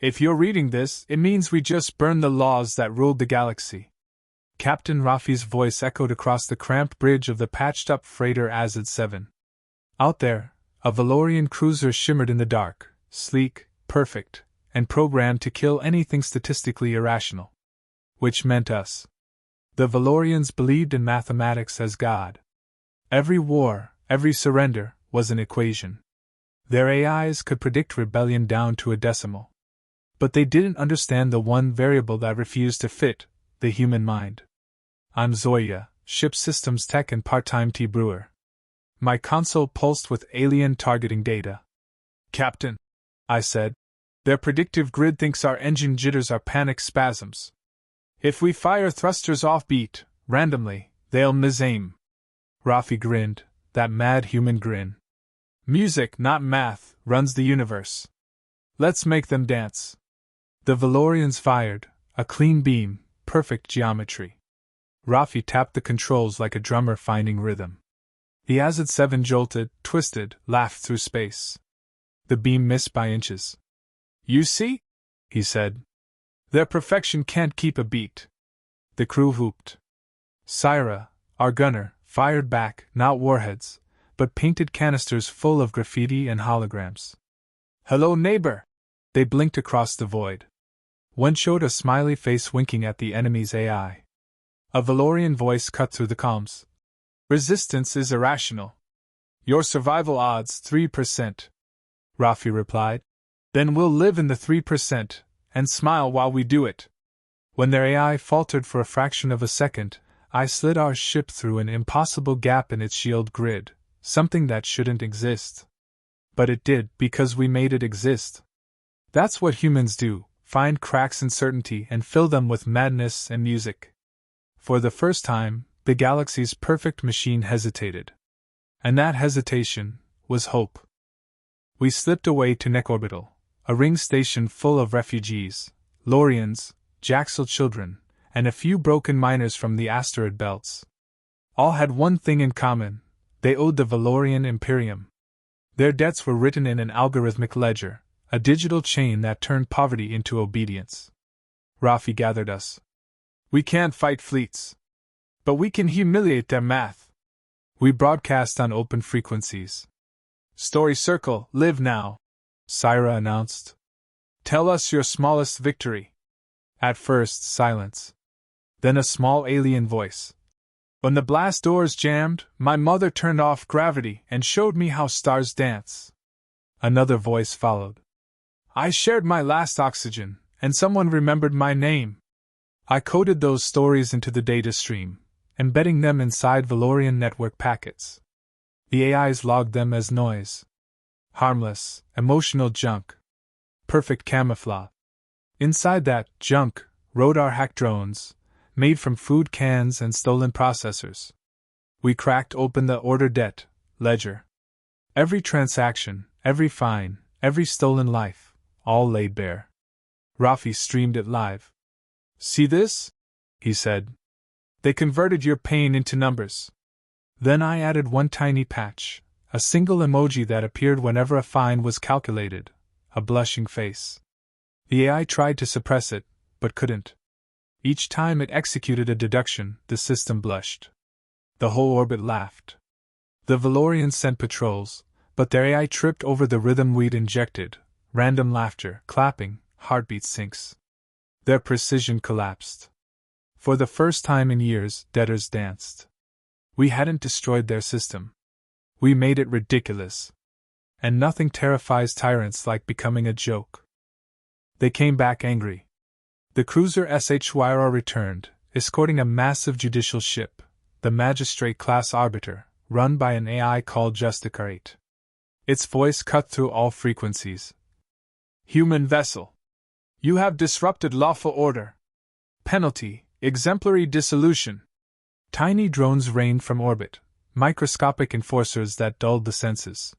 If you're reading this, it means we just burned the laws that ruled the galaxy. Captain Rafi's voice echoed across the cramped bridge of the patched-up freighter Azad-7. Out there, a Valorian cruiser shimmered in the dark, sleek, perfect, and programmed to kill anything statistically irrational. Which meant us. The Valorians believed in mathematics as God. Every war, every surrender, was an equation. Their AIs could predict rebellion down to a decimal. But they didn't understand the one variable that refused to fit, the human mind. I'm Zoya, ship systems tech and part-time tea brewer. My console pulsed with alien targeting data. Captain, I said, their predictive grid thinks our engine jitters are panic spasms. If we fire thrusters off-beat, randomly, they'll misaim. Rafi grinned, that mad human grin. Music, not math, runs the universe. Let's make them dance. The Valorians fired, a clean beam, perfect geometry. Rafi tapped the controls like a drummer finding rhythm. The Azad-7 jolted, twisted, laughed through space. The beam missed by inches. You see? He said. Their perfection can't keep a beat. The crew whooped. Syra, our gunner, fired back, not warheads, but painted canisters full of graffiti and holograms. Hello, neighbor! They blinked across the void. One showed a smiley face winking at the enemy's AI. A Valorian voice cut through the comms. Resistance is irrational. Your survival odds 3%. Rafi replied. Then we'll live in the 3%, and smile while we do it. When their AI faltered for a fraction of a second, I slid our ship through an impossible gap in its shield grid, something that shouldn't exist. But it did because we made it exist. That's what humans do, find cracks in certainty and fill them with madness and music. For the first time, the galaxy's perfect machine hesitated. And that hesitation was hope. We slipped away to Necorbital, a ring station full of refugees, Lorians, Jaxal children, and a few broken miners from the asteroid belts. All had one thing in common: they owed the Valorian Imperium. Their debts were written in an algorithmic ledger, a digital chain that turned poverty into obedience. Rafi gathered us. We can't fight fleets. But we can humiliate their math. We broadcast on open frequencies. Story Circle, live now, Syra announced. Tell us your smallest victory. At first, silence. Then a small alien voice. When the blast doors jammed, my mother turned off gravity and showed me how stars dance. Another voice followed. I shared my last oxygen, and someone remembered my name. I coded those stories into the data stream, embedding them inside Valorian network packets. The AIs logged them as noise. Harmless, emotional junk. Perfect camouflage. Inside that junk rode our hack drones, made from food cans and stolen processors. We cracked open the order debt ledger. Every transaction, every fine, every stolen life, all laid bare. Rafi streamed it live. See this? He said. They converted your pain into numbers. Then I added one tiny patch, a single emoji that appeared whenever a fine was calculated, a blushing face. The AI tried to suppress it, but couldn't. Each time it executed a deduction, the system blushed. The whole orbit laughed. The Valorians sent patrols, but their AI tripped over the rhythm we'd injected, random laughter, clapping, heartbeat syncs. Their precision collapsed. For the first time in years, debtors danced. We hadn't destroyed their system. We made it ridiculous. And nothing terrifies tyrants like becoming a joke. They came back angry. The cruiser SHYR returned, escorting a massive judicial ship, the Magistrate-class Arbiter, run by an AI called Justicarate. Its voice cut through all frequencies. Human vessel. You have disrupted lawful order. Penalty, exemplary dissolution. Tiny drones rained from orbit, microscopic enforcers that dulled the senses.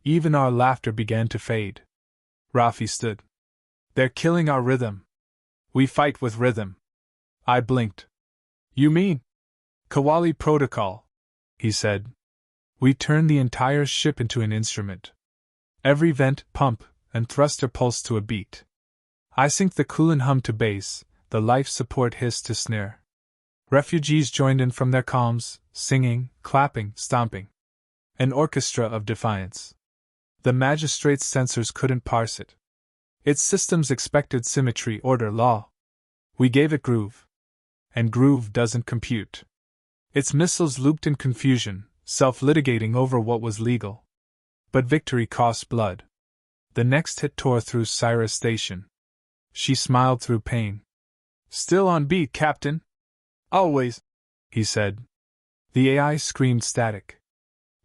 Even our laughter began to fade. Rafi stood. They're killing our rhythm. We fight with rhythm. I blinked. You mean? Kawali Protocol, he said. We turned the entire ship into an instrument. Every vent, pump, and thruster pulsed to a beat. I sync the coolant hum to bass, the life support hiss to snare. Refugees joined in from their calms, singing, clapping, stomping. An orchestra of defiance. The magistrate's censors couldn't parse it. Its systems expected symmetry, order, law. We gave it groove. And groove doesn't compute. Its missiles looped in confusion, self-litigating over what was legal. But victory cost blood. The next hit tore through Cyrus Station. She smiled through pain. Still on beat, Captain? Always, he said. The AI screamed static.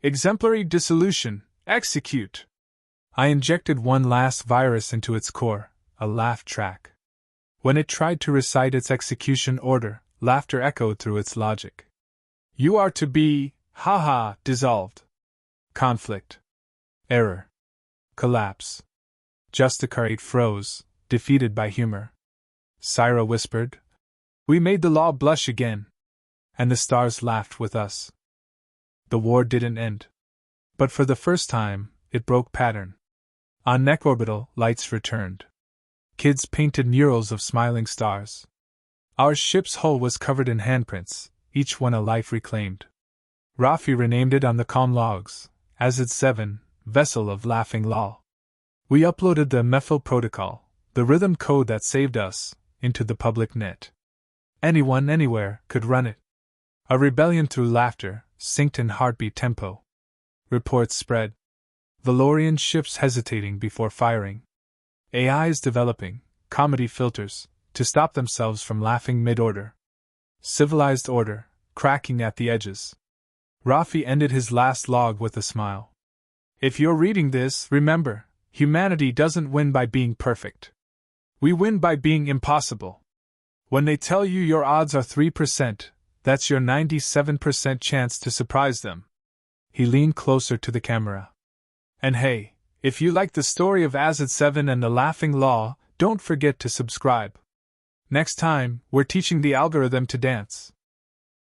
Exemplary dissolution, execute. I injected one last virus into its core, a laugh track. When it tried to recite its execution order, laughter echoed through its logic. You are to be, ha-ha, dissolved. Conflict. Error. Collapse. Justicarate froze, defeated by humor. Syra whispered, we made the law blush again. And the stars laughed with us. The war didn't end. But for the first time, it broke pattern. On neck orbital, lights returned. Kids painted murals of smiling stars. Our ship's hull was covered in handprints, each one a life reclaimed. Rafi renamed it on the calm logs, Azid 7, Vessel of Laughing Law. We uploaded the methyl protocol, the rhythm code that saved us, into the public net. Anyone, anywhere, could run it. A rebellion through laughter, synced in heartbeat tempo. Reports spread. Valorian ships hesitating before firing. AIs developing, comedy filters, to stop themselves from laughing mid-order. Civilized order, cracking at the edges. Rafi ended his last log with a smile. If you're reading this, remember, humanity doesn't win by being perfect. We win by being impossible. When they tell you your odds are 3%, that's your 97% chance to surprise them. He leaned closer to the camera. And hey, if you like the story of Azid 7 and the Laughing Law, don't forget to subscribe. Next time, we're teaching the algorithm to dance.